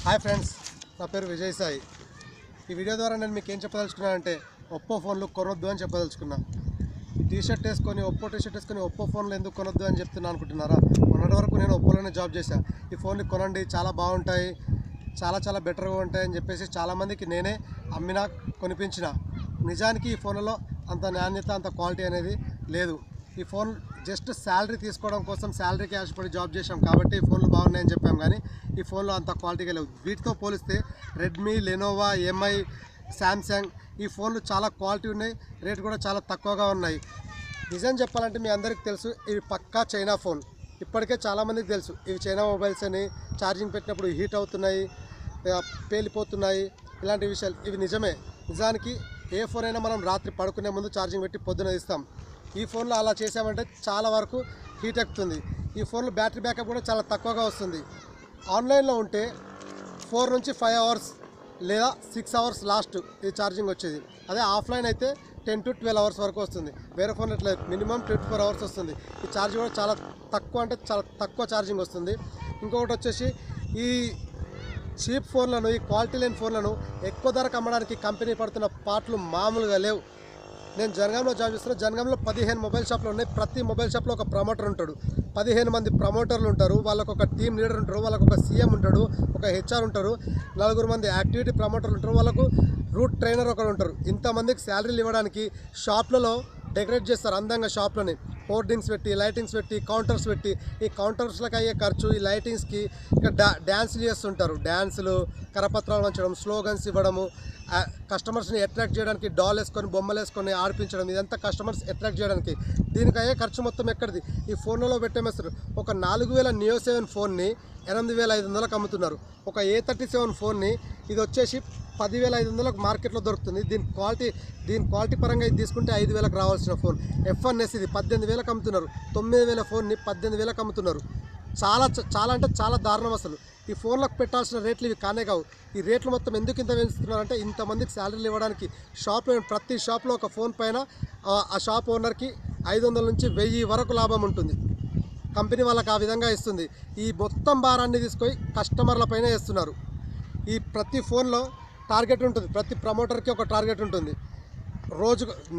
Hi friends, నా పేరు విజయ్ సాయి. ఈ వీడియో ద్వారా నేను మీకు ఏం చెప్పదలుచుకున్నానంటే ఒప్పో ఫోన్లు కొనొద్దు అని చెప్పదలుచుకున్నా. టీ షర్ట్ వేసుకొని ఒప్పో ఫోన్లు ఎందుకు కొనొద్దు అని చెప్తున్నా అనుకుంటున్నారా? మొన్నటి వరకు నేను ఒప్పోలోనే జాబ్ చేశాను. ఈ ఫోన్లు కొనండి, చాలా బాగుంటాయి, చాలా బెటర్గా ఉంటాయి అని చెప్పేసి చాలామందికి నేనే అమ్మినా కొనిపించిన. నిజానికి ఈ ఫోన్లలో అంత నాణ్యత, అంత క్వాలిటీ అనేది లేదు. ఈ ఫోన్ జస్ట్ శాలరీ తీసుకోవడం కోసం, శాలరీకి ఆశపడి జాబ్ చేసాం కాబట్టి ఈ ఫోన్లు బాగున్నాయని చెప్పాం, కానీ ఈ ఫోన్లో అంత క్వాలిటీగా లేవు. వీటితో పోలిస్తే రెడ్మీ, లెనోవా, ఎంఐ, శాంసంగ్ ఈ ఫోన్లు చాలా క్వాలిటీ ఉన్నాయి, రేట్ కూడా చాలా తక్కువగా ఉన్నాయి. నిజం చెప్పాలంటే మీ అందరికీ తెలుసు, ఇవి పక్కా చైనా ఫోన్. ఇప్పటికే చాలామందికి తెలుసు ఇవి చైనా మొబైల్స్ అని. ఛార్జింగ్ పెట్టినప్పుడు హీట్ అవుతున్నాయి, పేలిపోతున్నాయి, ఇలాంటి విషయాలు ఇవి నిజమే. నిజానికి ఏ ఫోన్ అయినా మనం రాత్రి పడుకునే ముందు ఛార్జింగ్ పెట్టి పొద్దున ఇస్తాం. ఈ ఫోన్లో అలా చేసామంటే చాలా వరకు హీట్ ఎక్కుతుంది. ఈ ఫోన్లో బ్యాటరీ బ్యాకప్ కూడా చాలా తక్కువగా వస్తుంది. ఆన్లైన్లో ఉంటే 4 నుంచి 5 అవర్స్ లేదా 6 అవర్స్ లాస్ట్ ఈ ఛార్జింగ్ వచ్చేది. అదే ఆఫ్లైన్ అయితే 10 to 12 అవర్స్ వరకు వస్తుంది. వేరే ఫోన్ ఇట్లా మినిమం 24 అవర్స్ వస్తుంది. ఈ ఛార్జ్ కూడా చాలా తక్కువ ఛార్జింగ్ వస్తుంది. ఇంకొకటి వచ్చేసి ఈ చీప్ ఫోన్లను, ఈ క్వాలిటీ లేని ఫోన్లను ఎక్కువ ధరకు అమ్మడానికి కంపెనీ పడుతున్న పాటలు మామూలుగా లేవు. నేను జనగాంలో జాబ్ చేస్తున్నా. జనగాంలో 15 మొబైల్ షాప్లు ఉన్నాయి. ప్రతి మొబైల్ షాప్లో ఒక ప్రమోటర్ ఉంటాడు. 15 మంది ప్రమోటర్లు ఉంటారు. వాళ్ళకు ఒక టీమ్ లీడర్ ఉంటారు, వాళ్ళకు ఒక సీఎం ఉంటాడు, ఒక హెచ్ఆర్ ఉంటారు, 4 మంది యాక్టివిటీ ప్రమోటర్లు ఉంటారు, వాళ్ళకు రూట్ ట్రైనర్ ఒకరు ఉంటారు. ఇంతమందికి శాలరీలు ఇవ్వడానికి షాప్లలో డెకరేట్ చేస్తారు అందంగా. షాప్లోని హోర్డింగ్స్ పెట్టి, లైటింగ్స్ పెట్టి, కౌంటర్స్ పెట్టి, ఈ కౌంటర్స్లకు అయ్యే ఖర్చు, ఈ లైటింగ్స్కి ఇక డ్యాన్సులు చేస్తుంటారు. డ్యాన్సులు, కరపత్రాలు వంచడం, స్లోగన్స్ ఇవ్వడము, కస్టమర్స్ని అట్రాక్ట్ చేయడానికి డాల్ వేసుకొని, బొమ్మలు వేసుకొని ఆడిపించడం, ఇదంతా కస్టమర్స్ అట్రాక్ట్ చేయడానికి. దీనికి అయ్యే ఖర్చు మొత్తం ఎక్కడిది? ఈ ఫోన్లలో పెట్టేస్తారు. ఒక 4000 నియో 7 ఫోన్ని 8500కి అమ్ముతున్నారు. ఒక A37 ఫోన్ని ఇది వచ్చేసి 10,500లకు మార్కెట్లో దొరుకుతుంది. దీని క్వాలిటీ పరంగా ఇది తీసుకుంటే 5,000కి రావాల్సిన ఫోన్ F1S ఇది 18,000కి అమ్ముతున్నారు. 9,000 ఫోన్ని 18,000కి అమ్ముతున్నారు. చాలా దారుణం అసలు. ఈ ఫోన్లకు పెట్టాల్సిన రేట్లు ఇవి కానే కావు. ఈ రేట్లు మొత్తం ఎందుకు ఇంత పెంచుతున్నారంటే ఇంతమందికి శాలరీలు ఇవ్వడానికి. ప్రతి షాప్లో ఒక ఫోన్ పైన ఆ షాప్ ఓనర్కి 500 నుంచి 1000 వరకు లాభం ఉంటుంది. కంపెనీ వాళ్ళకి ఆ విధంగా ఇస్తుంది. ఈ మొత్తం భారాన్ని తీసుకొని కస్టమర్ల పైన వేస్తున్నారు. ఈ ప్రతి ఫోన్లో టార్గెట్ ఉంటుంది. ప్రతి ప్రమోటర్కి ఒక టార్గెట్ ఉంటుంది.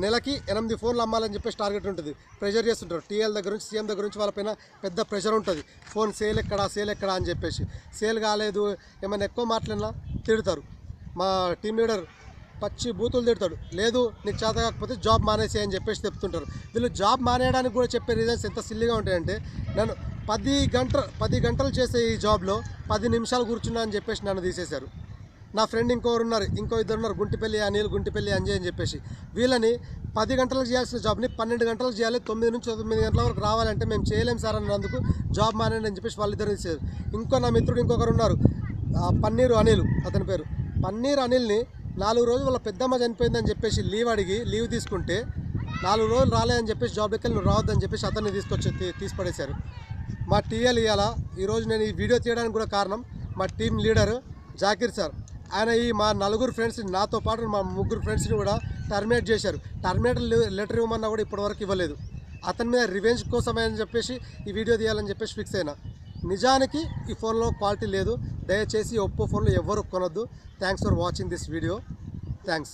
నెలకి 8 ఫోన్లు అమ్మాలని చెప్పేసి టార్గెట్ ఉంటుంది. ప్రెషర్ చేస్తుంటారు. టీఎల్ దగ్గర నుంచి, సీఎం దగ్గర నుంచి వాళ్ళపైన పెద్ద ప్రెషర్ ఉంటుంది. ఫోన్ సేల్ ఎక్కడా అని చెప్పేసి. సేల్ కాలేదు, ఏమైనా ఎక్కువ మాట్లాడినా తిడతారు. మా టీమ్ లీడర్ పచ్చి బూతులు తిడతాడు. లేదు నీకు చేత కాకపోతే జాబ్ మానేసే అని చెప్పేసి చెప్తుంటారు. వీళ్ళు జాబ్ మానేయడానికి కూడా చెప్పే రీజన్స్ ఎంత సిల్లీగా ఉంటాయంటే, నేను 10 గంటలు చేసే ఈ జాబ్లో 10 నిమిషాలు కూర్చున్నా అని చెప్పేసి నన్ను తీసేశారు. నా ఫ్రెండ్ ఇంకో ఇద్దరు ఉన్నారు, గుంటిపల్లి అనిల్, గుంటిపల్లి అంజయ్ అని చెప్పేసి. వీళ్ళని 10 గంటలకు చేయాల్సిన జాబ్ని 12 గంటలకు చేయాలి, 9 నుంచి 9 గంటల వరకు రావాలంటే మేము చేయలేం సార్ అన్నందుకు జాబ్ మానేయండి అని చెప్పేసి వాళ్ళిద్దరు తీసేశారు. నా మిత్రుడు ఇంకొకరు ఉన్నారు, పన్నీరు అనిల్ అతని పేరు. పన్నీరు అనిల్ని 4 రోజులు వాళ్ళ పెద్దమ్మ చనిపోయిందని చెప్పేసి లీవ్ తీసుకుంటే 4 రోజులు రాలేదని చెప్పేసి జాబ్ దగ్గర నువ్వు రావద్దని చెప్పేసి అతన్ని తీసిపడేశారు. మా టీఎల్ ఈరోజు నేను ఈ వీడియో తీయడానికి కూడా కారణం మా టీం లీడర్ జాకీర్ సార్. ఆయన మా 4 ఫ్రెండ్స్ని, నాతో పాటు మా 3 ఫ్రెండ్స్ని కూడా టర్మినేట్ చేశారు. టర్మినేటర్ లెటర్ ఇవ్వమన్నా కూడా ఇప్పటివరకు ఇవ్వలేదు. అతని మీద రివెంజ్ కోసమే అని చెప్పేసి ఈ వీడియో తీయాలని చెప్పేసి ఫిక్స్ అయినా. నిజానికి ఈ ఫోన్లో క్వాలిటీ లేదు. దయచేసి ఒప్పో ఫోన్లు ఎవ్వరు కొనొద్దు. Thanks for watching this video. Thanks.